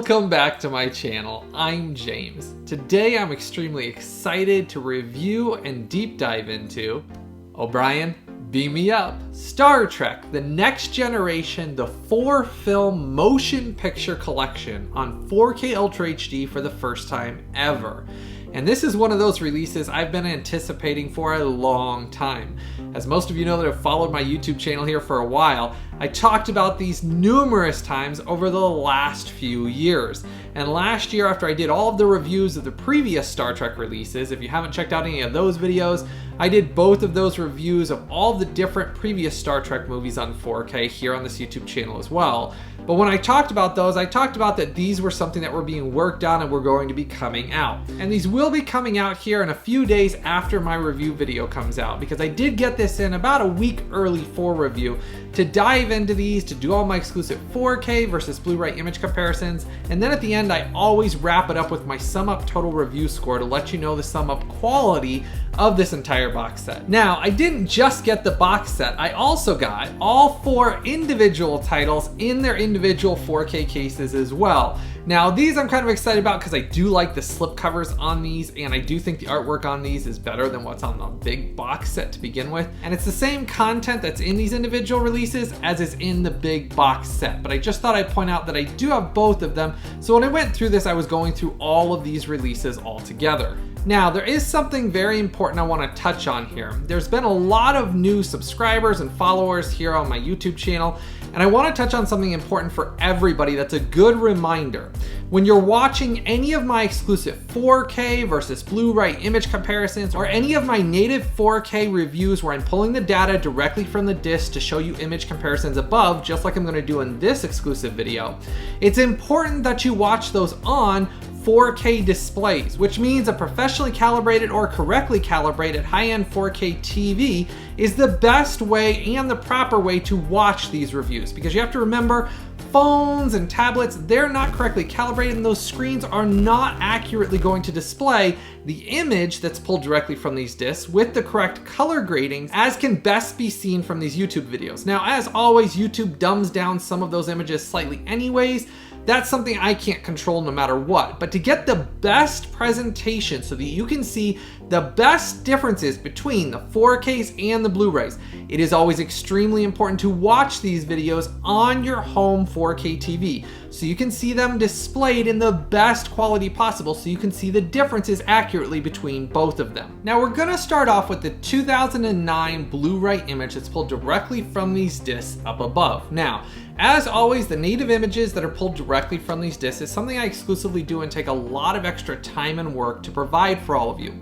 Welcome back to my channel. I'm James. Today I'm extremely excited to review and deep dive into O'Brien, beam me up, Star Trek: The Next Generation, the 4-film motion picture collection on 4K Ultra HD for the first time ever. And this is one of those releases I've been anticipating for a long time. As most of you know that have followed my YouTube channel here for a while, I talked about these numerous times over the last few years. And last year, after I did all of the reviews of the previous Star Trek releases, if you haven't checked out any of those videos, I did both of those reviews of all the different previous Star Trek movies on 4K here on this YouTube channel as well. But when I talked about those, I talked about that these were something that were being worked on and were going to be coming out. And these will be coming out here in a few days after my review video comes out, because I did get this in about a week early for review to dive into these, to do all my exclusive 4K versus Blu-ray image comparisons. And then at the end, I always wrap it up with my sum up total review score to let you know the sum up quality of this entire box set. Now, I didn't just get the box set, I also got all 4 individual titles in their individual 4K cases as well. Now, these I'm kind of excited about because I do like the slip covers on these, and I do think the artwork on these is better than what's on the big box set to begin with. And it's the same content that's in these individual releases as is in the big box set. But I just thought I'd point out that I do have both of them. So when I went through this, I was going through all of these releases all together. Now, there is something very important I want to touch on here. There's been a lot of new subscribers and followers here on my YouTube channel, and I want to touch on something important for everybody that's a good reminder. When you're watching any of my exclusive 4K versus Blu-ray image comparisons, or any of my native 4K reviews where I'm pulling the data directly from the disc to show you image comparisons above, just like I'm going to do in this exclusive video, it's important that you watch those on 4K displays, which means a professionally calibrated or correctly calibrated high-end 4K TV is the best way and the proper way to watch these reviews, because you have to remember, phones and tablets, they're not correctly calibrated, and those screens are not accurately going to display the image that's pulled directly from these discs with the correct color gradings as can best be seen from these YouTube videos. Now, as always, YouTube dumbs down some of those images slightly anyways. That's something I can't control no matter what. But to get the best presentation so that you can see the best differences between the 4Ks and the Blu-rays, it is always extremely important to watch these videos on your home 4K TV so you can see them displayed in the best quality possible, so you can see the differences accurately between both of them. Now, we're gonna start off with the 2009 Blu-ray image that's pulled directly from these discs up above. Now, as always, the native images that are pulled directly from these discs is something I exclusively do and take a lot of extra time and work to provide for all of you.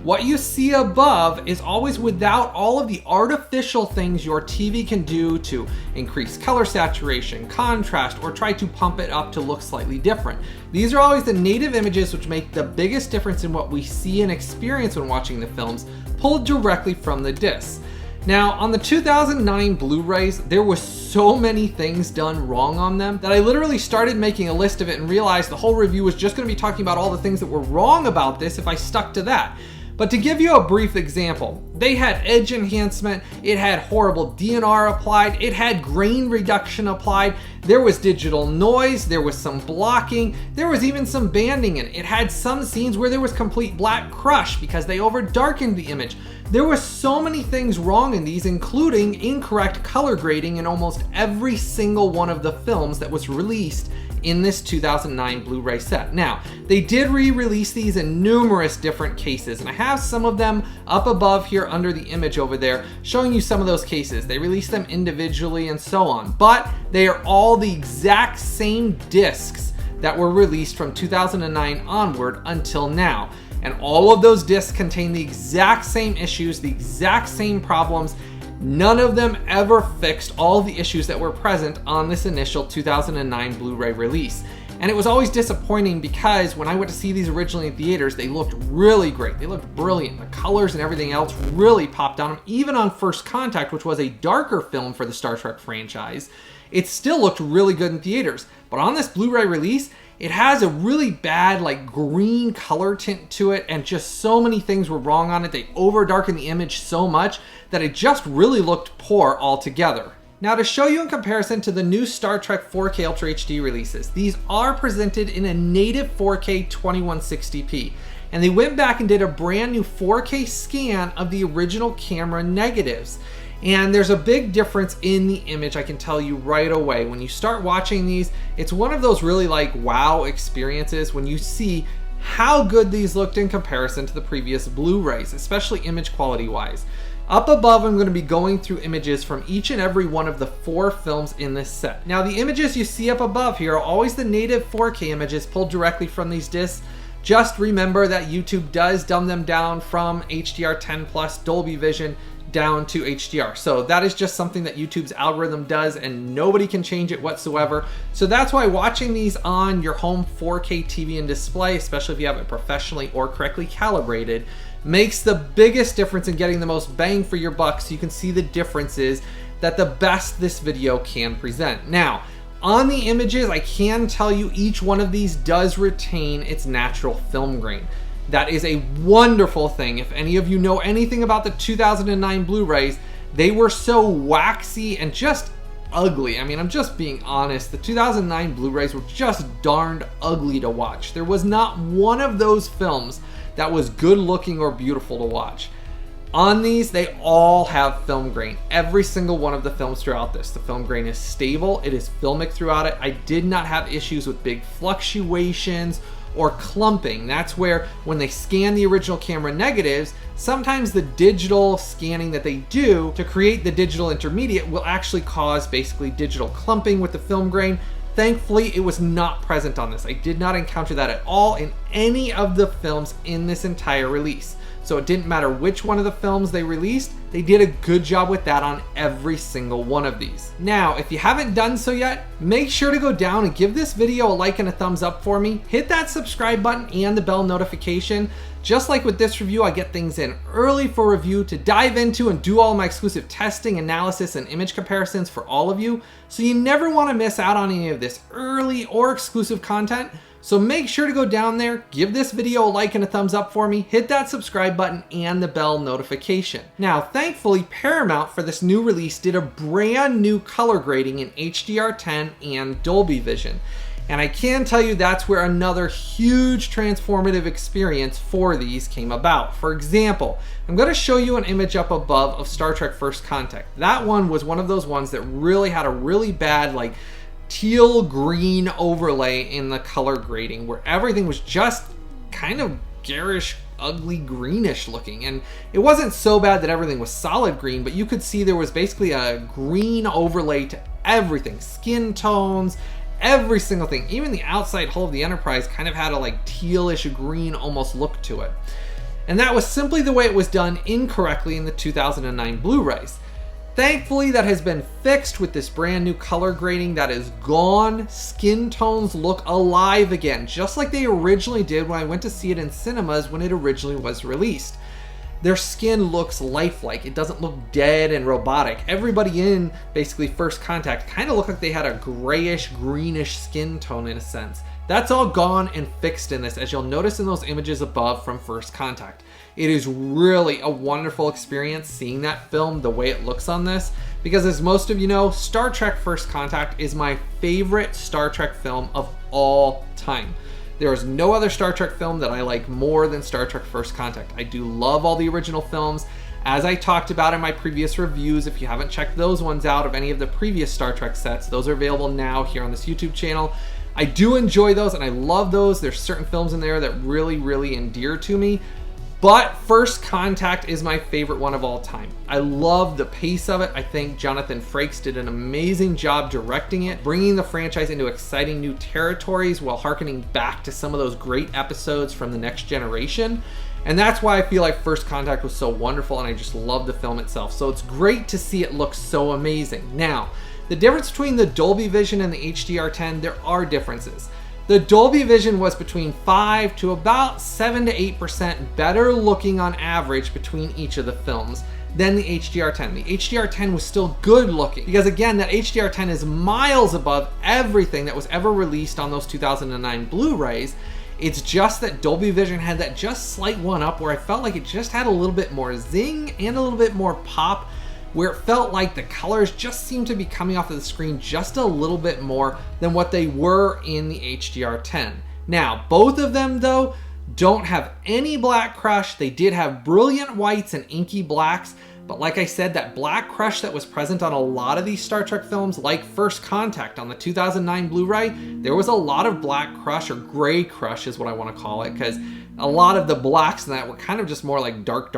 What you see above is always without all of the artificial things your TV can do to increase color saturation, contrast, or try to pump it up to look slightly different. These are always the native images which make the biggest difference in what we see and experience when watching the films, pulled directly from the discs. Now, on the 2009 Blu-rays, there was so many things done wrong on them that I literally started making a list of it and realized the whole review was just going to be talking about all the things that were wrong about this if I stuck to that. But to give you a brief example, they had edge enhancement, it had horrible DNR applied, it had grain reduction applied, there was digital noise, there was some blocking, there was even some banding in it. It had some scenes where there was complete black crush because they over darkened the image. There were so many things wrong in these, including incorrect color grading in almost every single one of the films that was released in this 2009 Blu-ray set. Now, they did re-release these in numerous different cases, and I have some of them up above here under the image over there showing you some of those cases. They released them individually and so on, but they are all the exact same discs that were released from 2009 onward until now. And all of those discs contain the exact same issues, the exact same problems. None of them ever fixed all the issues that were present on this initial 2009 Blu-ray release. And it was always disappointing because when I went to see these originally in theaters, they looked really great. They looked brilliant. The colors and everything else really popped on them. Even on First Contact, which was a darker film for the Star Trek franchise, it still looked really good in theaters. But on this Blu-ray release, it has a really bad like green color tint to it, and just so many things were wrong on it. They over darkened the image so much that it just really looked poor altogether. Now to show you in comparison to the new Star Trek 4K Ultra HD releases, these are presented in a native 4K 2160p. And they went back and did a brand new 4K scan of the original camera negatives. And there's a big difference in the image, I can tell you right away. When you start watching these, it's one of those really like wow experiences when you see how good these looked in comparison to the previous Blu-rays, especially image quality wise. Up above, I'm going to be going through images from each and every one of the 4 films in this set. Now the images you see up above here are always the native 4K images pulled directly from these discs. Just remember that YouTube does dumb them down from HDR10 plus Dolby Vision down to HDR. So that is just something that YouTube's algorithm does and nobody can change it whatsoever. So that's why watching these on your home 4K TV and display, especially if you have it professionally or correctly calibrated, makes the biggest difference in getting the most bang for your buck, so you can see the differences that the best this video can present. Now, on the images, I can tell you each one of these does retain its natural film grain. That is a wonderful thing. If any of you know anything about the 2009 Blu-rays, they were so waxy and just ugly. I mean, I'm just being honest. The 2009 Blu-rays were just darned ugly to watch. There was not one of those films that was good looking or beautiful to watch. On these, they all have film grain. Every single one of the films throughout this. The film grain is stable. It is filmic throughout it. I did not have issues with big fluctuations or clumping. That's where when they scan the original camera negatives, sometimes the digital scanning that they do to create the digital intermediate will actually cause basically digital clumping with the film grain. Thankfully, it was not present on this. I did not encounter that at all in any of the films in this entire release. So it didn't matter which one of the films they released, they did a good job with that on every single one of these. Now, if you haven't done so yet, make sure to go down and give this video a like and a thumbs up for me. Hit that subscribe button and the bell notification. Just like with this review, I get things in early for review to dive into and do all my exclusive testing, analysis, and image comparisons for all of you. So you never want to miss out on any of this early or exclusive content. So make sure to go down there, give this video a like and a thumbs up for me, hit that subscribe button and the bell notification. Now, thankfully, Paramount for this new release did a brand new color grading in HDR10 and Dolby Vision. And I can tell you that's where another huge transformative experience for these came about. For example, I'm going to show you an image up above of Star Trek First Contact. That one was one of those ones that really had a really bad like teal green overlay in the color grading where everything was just kind of garish, ugly, greenish looking. And it wasn't so bad that everything was solid green, but you could see there was basically a green overlay to everything, skin tones, every single thing. Even the outside hull of the Enterprise kind of had a like tealish green almost look to it. And that was simply the way it was done incorrectly in the 2009 Blu-rays. Thankfully, that has been fixed with this brand new color grading that is gone. Skin tones look alive again, just like they originally did when I went to see it in cinemas when it originally was released. Their skin looks lifelike. It doesn't look dead and robotic. Everybody in basically First Contact kind of looked like they had a grayish, greenish skin tone in a sense. That's all gone and fixed in this, as you'll notice in those images above from First Contact. It is really a wonderful experience seeing that film the way it looks on this, because as most of you know, Star Trek First Contact is my favorite Star Trek film of all time. There is no other Star Trek film that I like more than Star Trek First Contact. I do love all the original films. As I talked about in my previous reviews, if you haven't checked those ones out of any of the previous Star Trek sets, those are available now here on this YouTube channel. I do enjoy those and I love those. There's certain films in there that really, really endear to me. But First Contact is my favorite one of all time. I love the pace of it. I think Jonathan Frakes did an amazing job directing it, bringing the franchise into exciting new territories while hearkening back to some of those great episodes from The Next Generation. And that's why I feel like First Contact was so wonderful, and I just love the film itself. So it's great to see it look so amazing. Now, the difference between the Dolby Vision and the HDR10, there are differences. The Dolby Vision was between 5 to about 7 to 8% better looking on average between each of the films than the HDR10. The HDR10 was still good looking because again, that HDR10 is miles above everything that was ever released on those 2009 Blu-rays. It's just that Dolby Vision had that just slight one up where I felt like it just had a little bit more zing and a little bit more pop where it felt like the colors just seemed to be coming off of the screen just a little bit more than what they were in the HDR10. Now, both of them though don't have any black crush. They did have brilliant whites and inky blacks, but like I said, that black crush that was present on a lot of these Star Trek films, like First Contact on the 2009 Blu-ray, there was a lot of black crush, or gray crush is what I want to call it, because a lot of the blacks in that were kind of just more like dark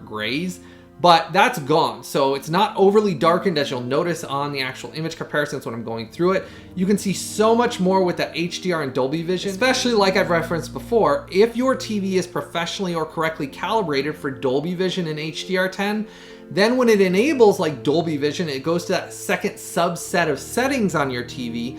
grays. But that's gone, so it's not overly darkened, as you'll notice on the actual image comparisons when I'm going through it. You can see so much more with that HDR and Dolby Vision, especially like I've referenced before, if your TV is professionally or correctly calibrated for Dolby Vision and HDR10, then when it enables like Dolby Vision, it goes to that second subset of settings on your TV.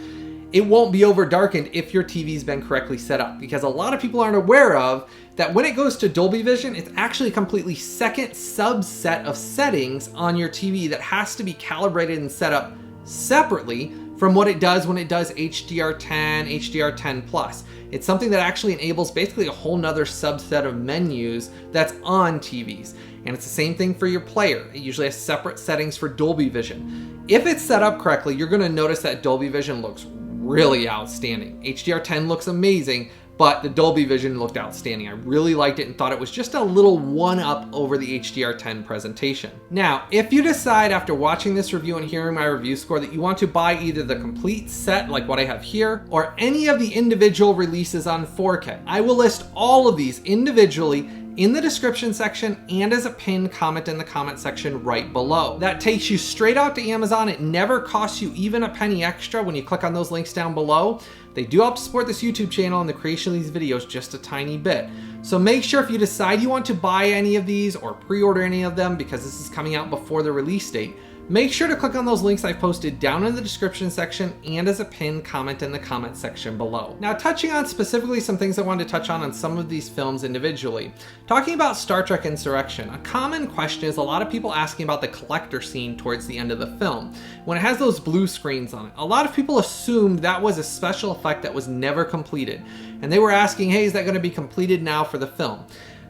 It won't be over darkened if your TV's been correctly set up, because a lot of people aren't aware of that when it goes to Dolby Vision, it's actually a completely second subset of settings on your TV that has to be calibrated and set up separately from what it does when it does HDR10, HDR10 Plus. It's something that actually enables basically a whole nother subset of menus that's on TVs. And it's the same thing for your player. It usually has separate settings for Dolby Vision. If it's set up correctly, you're gonna notice that Dolby Vision looks really outstanding. HDR10 looks amazing, but the Dolby Vision looked outstanding. I really liked it and thought it was just a little one-up over the HDR10 presentation. Now, if you decide after watching this review and hearing my review score that you want to buy either the complete set, like what I have here, or any of the individual releases on 4K, I will list all of these individually in the description section and as a pinned comment in the comment section right below. That takes you straight out to Amazon. It never costs you even a penny extra when you click on those links down below. They do help support this YouTube channel and the creation of these videos just a tiny bit. So make sure if you decide you want to buy any of these or pre-order any of them, because this is coming out before the release date, make sure to click on those links I've posted down in the description section and as a pinned comment in the comment section below. Now, touching on specifically some things I wanted to touch on some of these films individually. Talking about Star Trek Insurrection, a common question is a lot of people asking about the collector scene towards the end of the film. When it has those blue screens on it, a lot of people assumed that was a special effect that was never completed. And they were asking, hey, is that going to be completed now for the film?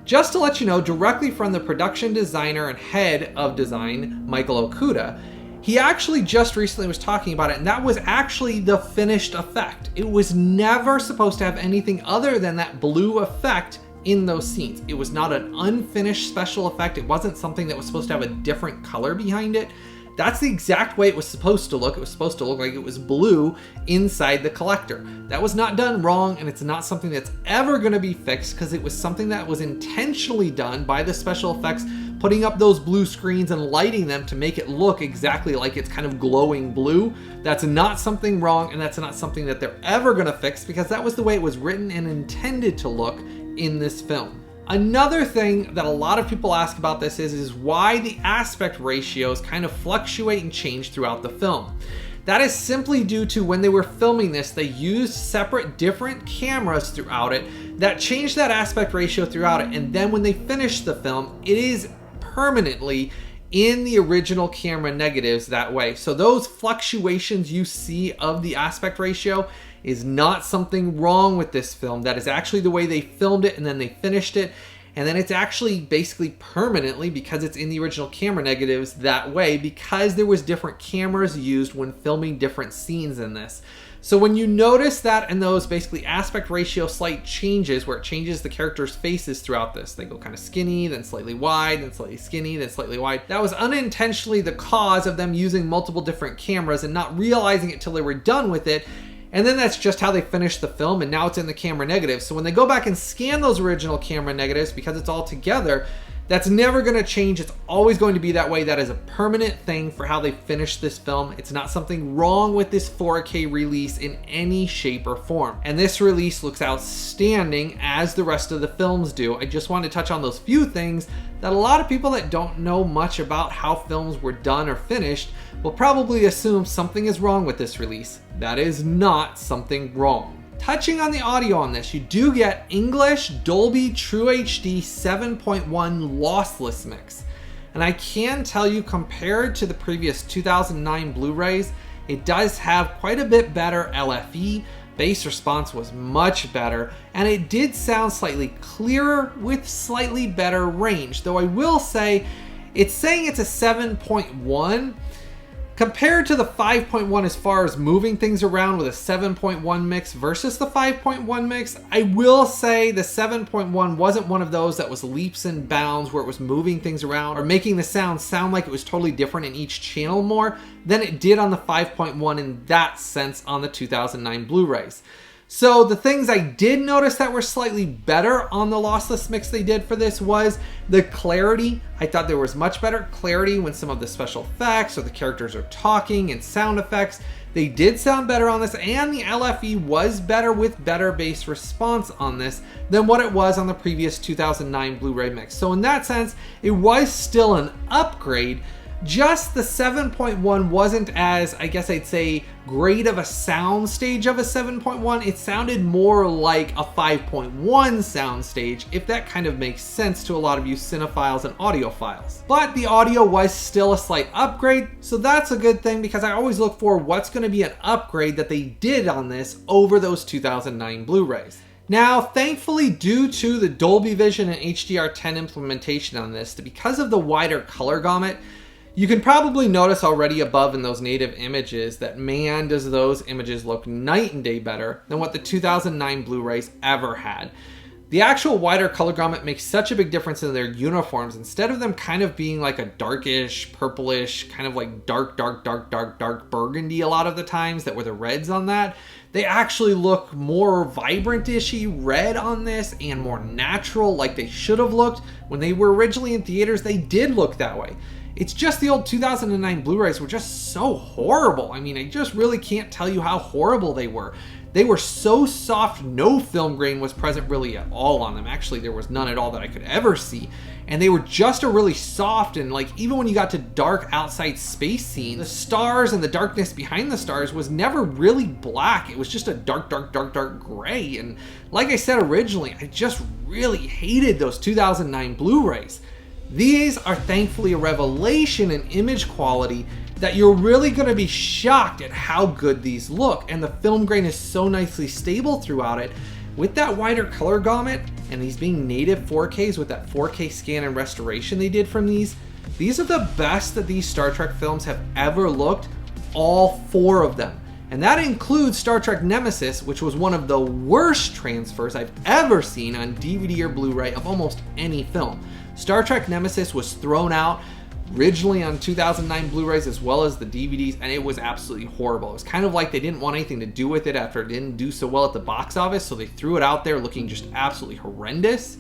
Just to let you know, directly from the production designer and head of design, Michael Okuda, he actually just recently was talking about it, and that was actually the finished effect. It was never supposed to have anything other than that blue effect in those scenes. It was not an unfinished special effect. It wasn't something that was supposed to have a different color behind it. That's the exact way it was supposed to look. It was supposed to look like it was blue inside the collector. That was not done wrong, and it's not something that's ever going to be fixed, because it was something that was intentionally done by the special effects, putting up those blue screens and lighting them to make it look exactly like it's kind of glowing blue. That's not something wrong, and that's not something that they're ever going to fix, because that was the way it was written and intended to look in this film. Another thing that a lot of people ask about this is why the aspect ratios kind of fluctuate and change throughout the film. That is simply due to when they were filming this, they used separate different cameras throughout it that changed that aspect ratio throughout it. And then when they finished the film, it is permanently in the original camera negatives that way. So those fluctuations you see of the aspect ratio is not something wrong with this film. That is actually the way they filmed it and then they finished it. And then it's actually basically permanently, because it's in the original camera negatives that way, because there was different cameras used when filming different scenes in this. So when you notice that and those basically aspect ratio slight changes, where it changes the characters' faces throughout this, they go kind of skinny, then slightly wide, then slightly skinny, then slightly wide. That was unintentionally the cause of them using multiple different cameras and not realizing it till they were done with it. And then that's just how they finished the film, and now it's in the camera negatives. So when they go back and scan those original camera negatives, because it's all together, that's never going to change. It's always going to be that way. That is a permanent thing for how they finished this film. It's not something wrong with this 4K release in any shape or form. And this release looks outstanding, as the rest of the films do. I just want to touch on those few things that a lot of people that don't know much about how films were done or finished will probably assume something is wrong with this release. That is not something wrong. Touching on the audio on this, you do get English Dolby True HD 7.1 lossless mix. And I can tell you, compared to the previous 2009 Blu-rays, it does have quite a bit better LFE. Bass response was much better, and it did sound slightly clearer with slightly better range. Though I will say, It's saying it's a 7.1. Compared to the 5.1 as far as moving things around with a 7.1 mix versus the 5.1 mix, I will say the 7.1 wasn't one of those that was leaps and bounds where it was moving things around or making the sound like it was totally different in each channel more than it did on the 5.1 in that sense on the 2009 Blu-rays. So the things I did notice that were slightly better on the lossless mix they did for this was the clarity. I thought there was much better clarity when some of the special effects or the characters are talking and sound effects. They did sound better on this, and the LFE was better with better bass response on this than what it was on the previous 2009 Blu-ray mix. So in that sense, it was still an upgrade. Just the 7.1 wasn't as, I guess I'd say, great of a sound stage of a 7.1. It sounded more like a 5.1 sound stage, if that kind of makes sense to a lot of you cinephiles and audiophiles. But the audio was still a slight upgrade, so that's a good thing because I always look for what's going to be an upgrade that they did on this over those 2009 Blu-rays. Now, thankfully, due to the Dolby Vision and HDR10 implementation on this, because of the wider color gamut, you can probably notice already above in those native images that, man, does those images look night and day better than what the 2009 Blu-rays ever had. The actual wider color gamut makes such a big difference in their uniforms. Instead of them kind of being like a darkish, purplish, kind of like dark burgundy a lot of the times that were the reds on that, they actually look more vibrant-ishy red on this and more natural like they should have looked. When they were originally in theaters, they did look that way. It's just the old 2009 Blu-rays were just so horrible. I mean, I just really can't tell you how horrible they were. They were so soft, no film grain was present really at all on them. Actually, there was none at all that I could ever see. And they were just a really soft, and like even when you got to dark outside space scenes, the stars and the darkness behind the stars was never really black. It was just a dark gray. And like I said originally, I just really hated those 2009 Blu-rays. These are thankfully a revelation in image quality that you're really going to be shocked at how good these look, and the film grain is so nicely stable throughout it. With that wider color gamut and these being native 4Ks with that 4K scan and restoration they did from these are the best that these Star Trek films have ever looked, all 4 of them. And that includes Star Trek Nemesis, which was one of the worst transfers I've ever seen on DVD or Blu-ray of almost any film. Star Trek Nemesis was thrown out originally on 2009 Blu-rays as well as the DVDs, and it was absolutely horrible. It was kind of like they didn't want anything to do with it after it didn't do so well at the box office, so they threw it out there looking just absolutely horrendous.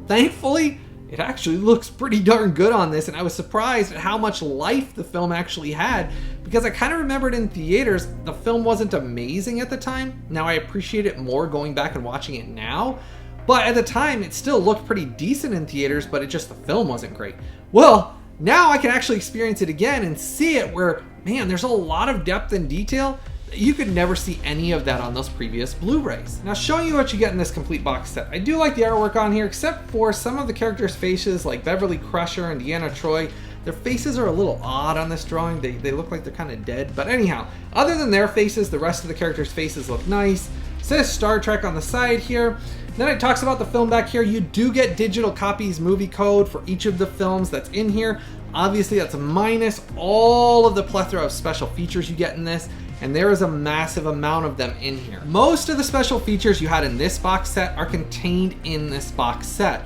Thankfully, it actually looks pretty darn good on this, and I was surprised at how much life the film actually had, because I kind of remembered in theaters the film wasn't amazing at the time. Now I appreciate it more going back and watching it now, but at the time it still looked pretty decent in theaters, but the film wasn't great. Well, now I can actually experience it again and see it where, man, there's a lot of depth and detail. You could never see any of that on those previous Blu-rays. Now, showing you what you get in this complete box set. I do like the artwork on here, except for some of the characters' faces, like Beverly Crusher and Deanna Troi. Their faces are a little odd on this drawing. They look like they're kind of dead. But anyhow, other than their faces, the rest of the characters' faces look nice. It says Star Trek on the side here. Then it talks about the film back here. You do get digital copies movie code for each of the films that's in here. Obviously, that's minus all of the plethora of special features you get in this, and there is a massive amount of them in here. Most of the special features you had in this box set are contained in this box set.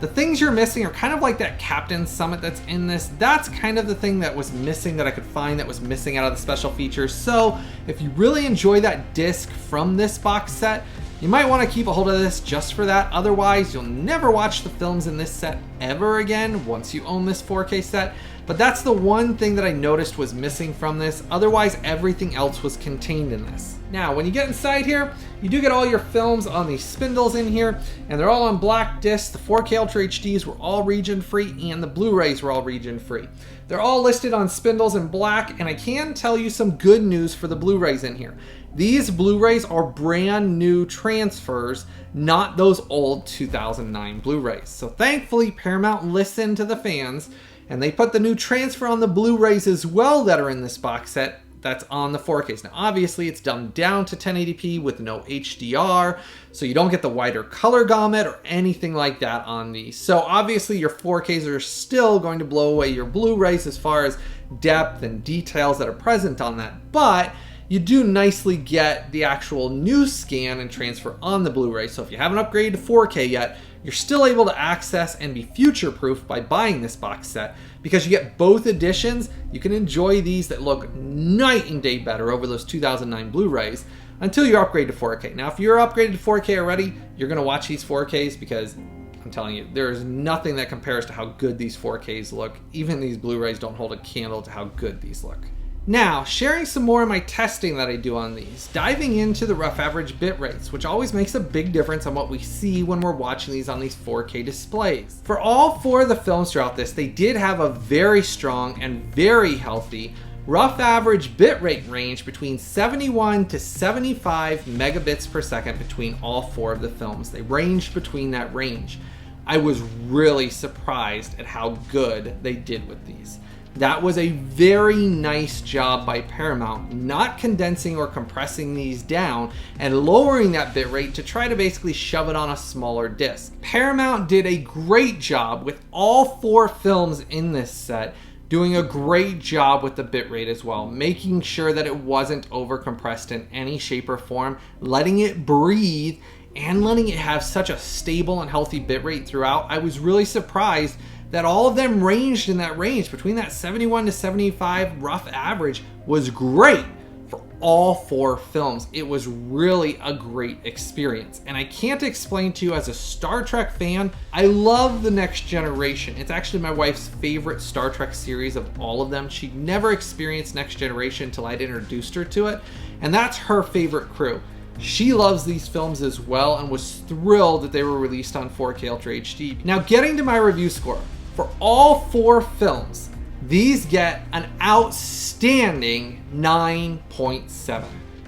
The things you're missing are kind of like that Captain's Summit that's in this. That's kind of the thing that was missing that I could find that was missing out of the special features. So if you really enjoy that disc from this box set, you might want to keep a hold of this just for that. Otherwise, you'll never watch the films in this set ever again once you own this 4K set. But that's the one thing that I noticed was missing from this. Otherwise, everything else was contained in this. Now, when you get inside here, you do get all your films on these spindles in here, and they're all on black discs. The 4K Ultra HDs were all region free, and the Blu-rays were all region free. They're all listed on spindles in black, and I can tell you some good news for the Blu-rays in here. These Blu-rays are brand new transfers, not those old 2009 Blu-rays. So thankfully, Paramount listened to the fans, and they put the new transfer on the Blu-rays as well that are in this box set, that's on the 4Ks. Now, obviously, it's dumbed down to 1080p with no HDR, so you don't get the wider color gamut or anything like that on these. So obviously, your 4Ks are still going to blow away your Blu-rays as far as depth and details that are present on that, but you do nicely get the actual new scan and transfer on the Blu-ray. So if you haven't upgraded to 4K yet, you're still able to access and be future-proof by buying this box set, because you get both editions. You can enjoy these that look night and day better over those 2009 Blu-rays until you upgrade to 4K. Now, if you're upgraded to 4K already, you're going to watch these 4Ks, because I'm telling you, there's nothing that compares to how good these 4Ks look. Even these Blu-rays don't hold a candle to how good these look. Now, sharing some more of my testing that I do on these, diving into the rough average bit rates, which always makes a big difference on what we see when we're watching these on these 4K displays. For all 4 of the films throughout this, they did have a very strong and very healthy rough average bitrate range between 71 to 75 megabits per second between all 4 of the films. They ranged between that range. I was really surprised at how good they did with these. That was a very nice job by Paramount, not condensing or compressing these down and lowering that bitrate to try to basically shove it on a smaller disc. Paramount did a great job with all 4 films in this set, doing a great job with the bitrate as well, making sure that it wasn't overcompressed in any shape or form, letting it breathe and letting it have such a stable and healthy bitrate throughout. I was really surprised that all of them ranged in that range between that 71 to 75 rough average was great for all 4 films. It was really a great experience. And I can't explain to you, as a Star Trek fan, I love The Next Generation. It's actually my wife's favorite Star Trek series of all of them. She never experienced Next Generation until I'd introduced her to it. And that's her favorite crew. She loves these films as well and was thrilled that they were released on 4K Ultra HD. Now, getting to my review score. For all 4 films, these get an outstanding 9.7.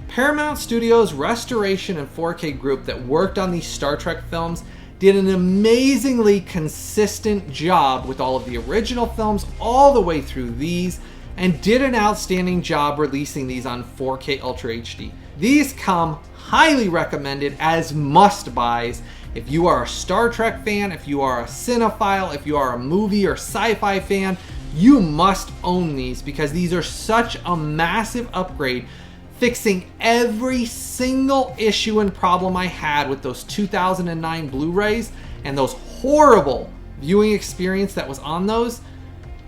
Paramount Studios' restoration and 4K group that worked on these Star Trek films did an amazingly consistent job with all of the original films all the way through these, and did an outstanding job releasing these on 4K Ultra HD. These come highly recommended as must-buys. If you are a Star Trek fan, if you are a cinephile, if you are a movie or sci-fi fan, you must own these, because these are such a massive upgrade, fixing every single issue and problem I had with those 2009 Blu-rays, and those horrible viewing experience that was on those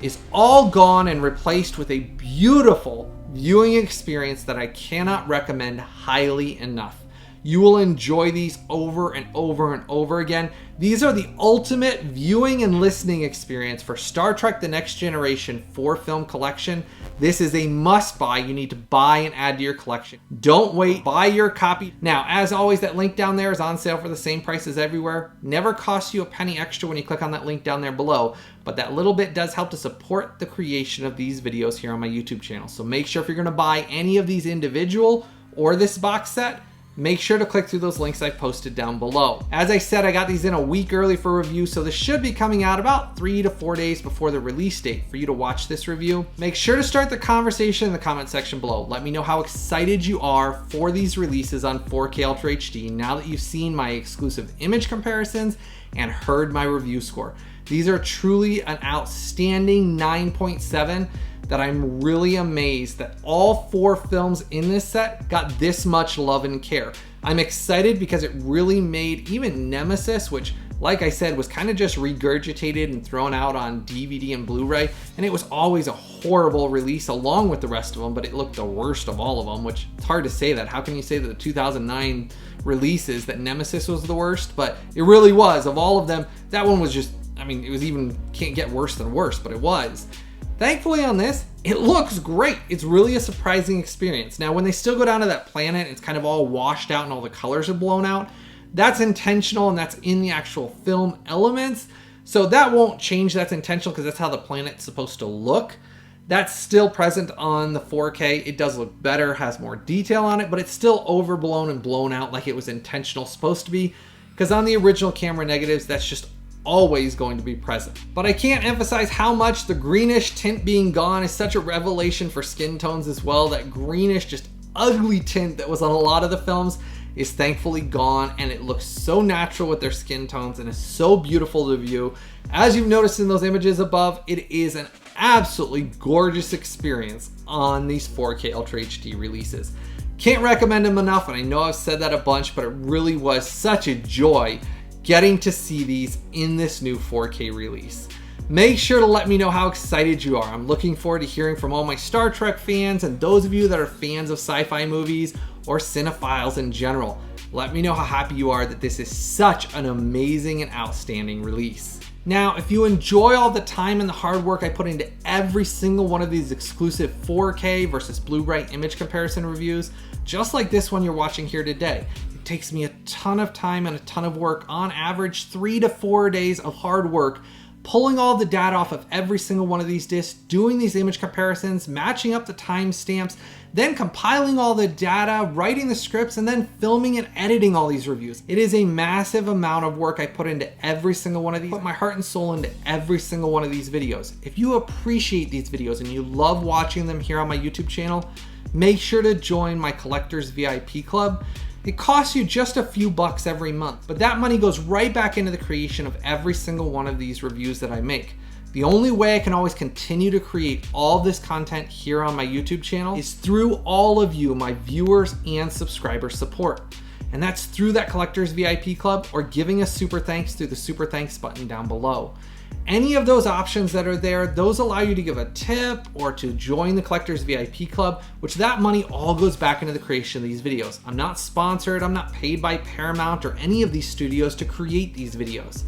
is all gone and replaced with a beautiful viewing experience that I cannot recommend highly enough. You will enjoy these over and over and over again. These are the ultimate viewing and listening experience for Star Trek The Next Generation 4-film collection. This is a must-buy. You need to buy and add to your collection. Don't wait. Buy your copy. Now, as always, that link down there is on sale for the same price as everywhere. Never costs you a penny extra when you click on that link down there below, but that little bit does help to support the creation of these videos here on my YouTube channel. So make sure, if you're going to buy any of these individual or this box set, make sure to click through those links I posted down below. As I said, I got these in a week early for review, so this should be coming out about 3 to 4 days before the release date for you to watch this review. Make sure to start the conversation in the comment section below. Let me know how excited you are for these releases on 4K Ultra HD now that you've seen my exclusive image comparisons and heard my review score. These are truly an outstanding 9.7 that I'm really amazed that all 4 films in this set got this much love and care. I'm excited because it really made even Nemesis, which, like I said, was kind of just regurgitated and thrown out on DVD and Blu-ray, and it was always a horrible release along with the rest of them, but it looked the worst of all of them, which it's hard to say that. How can you say that the 2009 releases that Nemesis was the worst? But it really was. Of all of them, that one was just, I mean, it was even, can't get worse than worse, but it was. Thankfully on this, it looks great. It's really a surprising experience. Now, when they still go down to that planet, it's kind of all washed out and all the colors are blown out. That's intentional, and that's in the actual film elements. So that won't change. That's intentional because that's how the planet's supposed to look. That's still present on the 4K. It does look better, has more detail on it, but it's still overblown and blown out like it was intentional supposed to be. Because on the original camera negatives, that's just always going to be present. But I can't emphasize how much the greenish tint being gone is such a revelation for skin tones as well. That greenish, just ugly tint that was on a lot of the films is thankfully gone, and it looks so natural with their skin tones and is so beautiful to view. As you've noticed in those images above, it is an absolutely gorgeous experience on these 4K Ultra HD releases. Can't recommend them enough, and I know I've said that a bunch, but it really was such a joy getting to see these in this new 4K release. Make sure to let me know how excited you are. I'm looking forward to hearing from all my Star Trek fans and those of you that are fans of sci-fi movies or cinephiles in general. Let me know how happy you are that this is such an amazing and outstanding release. Now, if you enjoy all the time and the hard work I put into every single one of these exclusive 4K versus Blu-ray image comparison reviews, just like this one you're watching here today, it takes me a ton of time and a ton of work, on average 3 to 4 days of hard work, pulling all the data off of every single one of these discs, doing these image comparisons, matching up the timestamps, then compiling all the data, writing the scripts, and then filming and editing all these reviews. It is a massive amount of work I put into every single one of these. I put my heart and soul into every single one of these videos. If you appreciate these videos and you love watching them here on my YouTube channel, make sure to join my Collectors VIP Club. It costs you just a few bucks every month, but that money goes right back into the creation of every single one of these reviews that I make. The only way I can always continue to create all this content here on my YouTube channel is through all of you, my viewers and subscriber support. And that's through that Collectors VIP Club or giving a super thanks through the super thanks button down below. Any of those options that are there, those allow you to give a tip or to join the Collectors VIP Club, which that money all goes back into the creation of these videos. I'm not sponsored, I'm not paid by Paramount or any of these studios to create these videos.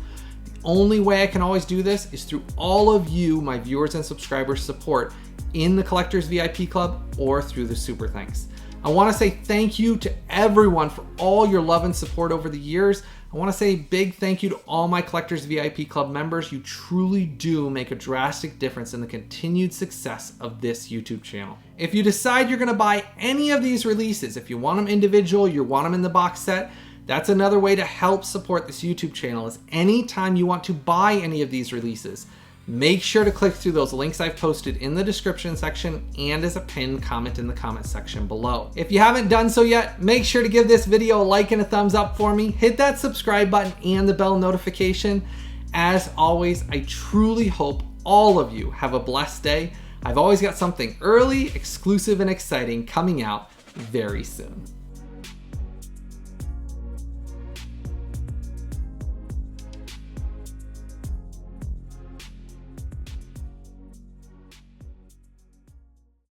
The only way I can always do this is through all of you, my viewers and subscribers support in the Collectors VIP Club or through the super thanks. I want to say thank you to everyone for all your love and support over the years. I want to say a big thank you to all my Collectors VIP Club members. You truly do make a drastic difference in the continued success of this YouTube channel. If you decide you're going to buy any of these releases, if you want them individual, you want them in the box set, that's another way to help support this YouTube channel. Is anytime you want to buy any of these releases, make sure to click through those links I've posted in the description section and as a pinned comment in the comment section below. If you haven't done so yet, make sure to give this video a like and a thumbs up for me. Hit that subscribe button and the bell notification. As always, I truly hope all of you have a blessed day. I've always got something early, exclusive, and exciting coming out very soon.